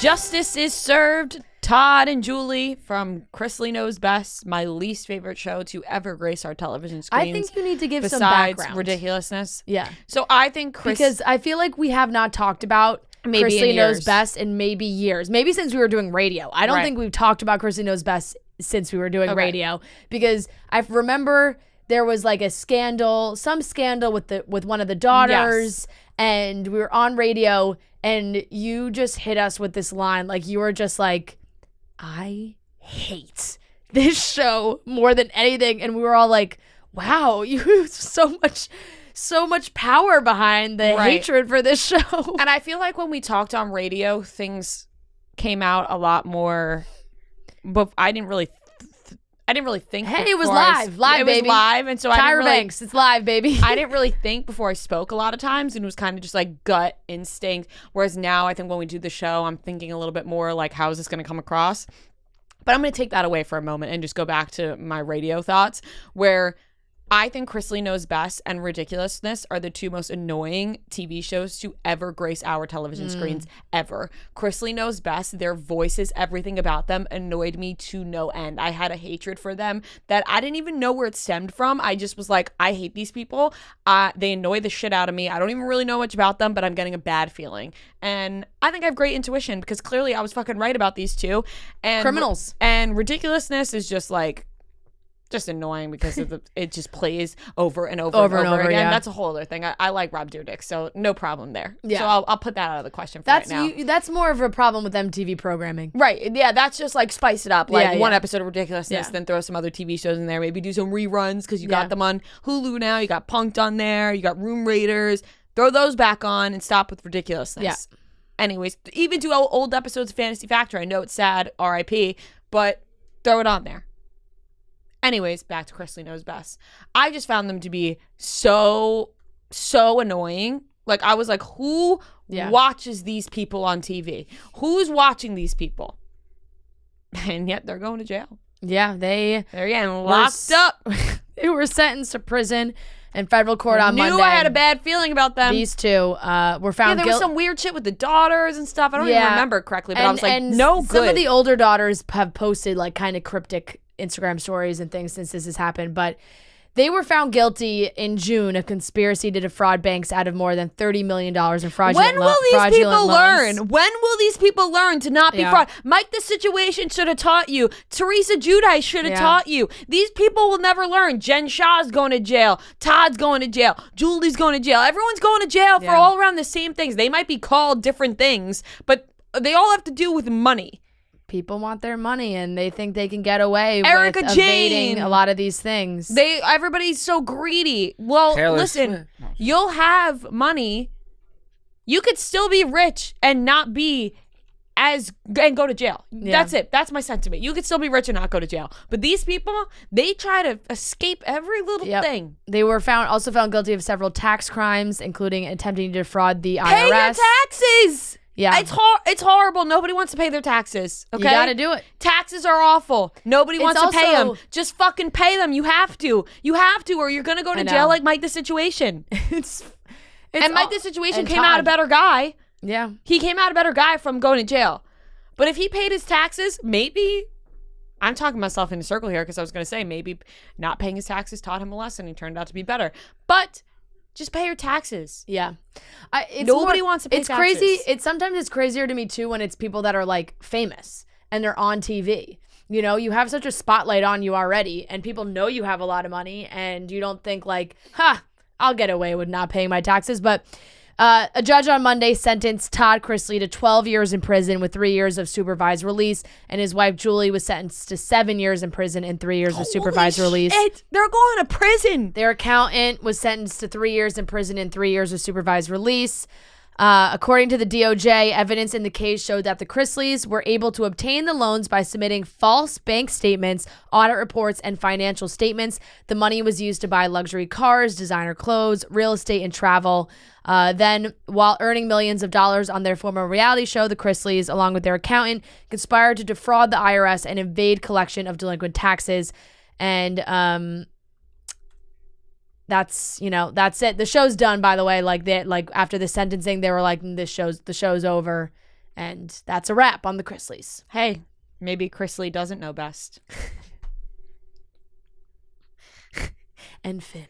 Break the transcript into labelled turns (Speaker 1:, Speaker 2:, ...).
Speaker 1: Justice is served. Todd and Julie from Chrisley Knows Best, my least favorite show to ever grace our television screens.
Speaker 2: I think you need to give some
Speaker 1: besides
Speaker 2: background.
Speaker 1: ridiculousness.
Speaker 2: Yeah.
Speaker 1: So I think
Speaker 2: because I feel like we have not talked about Chrisley Knows Best in maybe years. Maybe since we were doing radio. I don't think we've talked about Chrisley Knows Best since we were doing radio, because I remember there was like some scandal with one of the daughters, and we were on radio, and you just hit us with this line. Like, you were just like, I hate this show more than anything. And we were all like, wow, you have so much power behind the hatred for this show.
Speaker 1: And I feel like when we talked on radio, things came out a lot more, but I didn't really think.
Speaker 2: Hey, it was live, baby.
Speaker 1: It was live, and so
Speaker 2: Tyra Banks, it's live, baby.
Speaker 1: I didn't really think before I spoke a lot of times, and it was kind of just like gut instinct. Whereas now, I think when we do the show, I'm thinking a little bit more like, how is this going to come across? But I'm going to take that away for a moment and just go back to my radio thoughts, where I think Chrisley Knows Best and Ridiculousness are the two most annoying TV shows to ever grace our television screens ever. Chrisley Knows Best, their voices, everything about them annoyed me to no end. I had a hatred for them that I didn't even know where it stemmed from. I just was like, I hate these people. They annoy the shit out of me. I don't even really know much about them, but I'm getting a bad feeling. And I think I have great intuition, because clearly I was fucking right about these two. And
Speaker 2: criminals.
Speaker 1: And Ridiculousness is just like, just annoying because of it just plays over and over again. Yeah. That's a whole other thing. I like Rob Dyrdek, so no problem there. Yeah. So I'll put that out of the question for right now.
Speaker 2: That's more of a problem with MTV programming.
Speaker 1: Right. Yeah, that's just like spice it up. Like one episode of Ridiculousness, then throw some other TV shows in there. Maybe do some reruns, because you got them on Hulu now. You got Punk'd on there. You got Room Raiders. Throw those back on and stop with Ridiculousness. Yeah. Anyways, even do old episodes of Fantasy Factor. I know it's sad, RIP, but throw it on there. Anyways, back to Chrisley Knows Best. I just found them to be so annoying. Like, I was like, who watches these people on TV? Who's watching these people? And yet they're going to jail.
Speaker 2: Yeah, they're
Speaker 1: getting locked up.
Speaker 2: They were sentenced to prison in federal court on Monday.
Speaker 1: I knew I had a bad feeling about them.
Speaker 2: These two were found guilty.
Speaker 1: There was some weird shit with the daughters and stuff. I don't even remember it correctly, but I was like, no good.
Speaker 2: Some of the older daughters have posted like kind of cryptic Instagram stories and things since this has happened, but they were found guilty in June of conspiracy to defraud banks out of more than $30 million in fraudulent loans.
Speaker 1: When will these people learn? When will these people learn to not be fraud? Mike, the situation should have taught you. Teresa Giudice should have taught you. These people will never learn. Jen Shah's going to jail. Todd's going to jail. Julie's going to jail. Everyone's going to jail for all around the same things. They might be called different things, but they all have to do with money.
Speaker 2: People want their money, and they think they can get away with evading a lot of these things.
Speaker 1: Everybody's so greedy. Well, listen, you'll have money. You could still be rich and not be and go to jail. Yeah. That's it. That's my sentiment. You could still be rich and not go to jail. But these people, they try to escape every little thing.
Speaker 2: They were also found guilty of several tax crimes, including attempting to defraud the IRS.
Speaker 1: Pay your taxes. Yeah. It's horrible. Nobody wants to pay their taxes. Okay?
Speaker 2: You gotta do it.
Speaker 1: Taxes are awful. Nobody wants to pay them. Just fucking pay them. You have to. You have to, or you're gonna go to jail like Mike the Situation. Mike the Situation came out a better guy.
Speaker 2: Yeah.
Speaker 1: He came out a better guy from going to jail. But if he paid his taxes, maybe, I'm talking myself in a circle here, because I was gonna say maybe not paying his taxes taught him a lesson. He turned out to be better. But just pay your taxes.
Speaker 2: Yeah.
Speaker 1: Nobody wants to pay taxes.
Speaker 2: Crazy. Sometimes it's crazier to me too when it's people that are like famous and they're on TV. You know, you have such a spotlight on you already, and people know you have a lot of money, and you don't think like, I'll get away with not paying my taxes. But a judge on Monday sentenced Todd Chrisley to 12 years in prison with 3 years of supervised release, and his wife Julie was sentenced to 7 years in prison and 3 years of supervised release.
Speaker 1: They're going to prison.
Speaker 2: Their accountant was sentenced to 3 years in prison and 3 years of supervised release. According to the DOJ, evidence in the case showed that the Chrisleys were able to obtain the loans by submitting false bank statements, audit reports, and financial statements. The money was used to buy luxury cars, designer clothes, real estate, and travel. Then, while earning millions of dollars on their former reality show, the Chrisleys, along with their accountant, conspired to defraud the IRS and evade collection of delinquent taxes. And that's it. The show's done, by the way. Like after the sentencing, they were like, the show's over. And that's a wrap on the Chrisleys.
Speaker 1: Hey, maybe Chrisley doesn't know best.
Speaker 2: And Finn.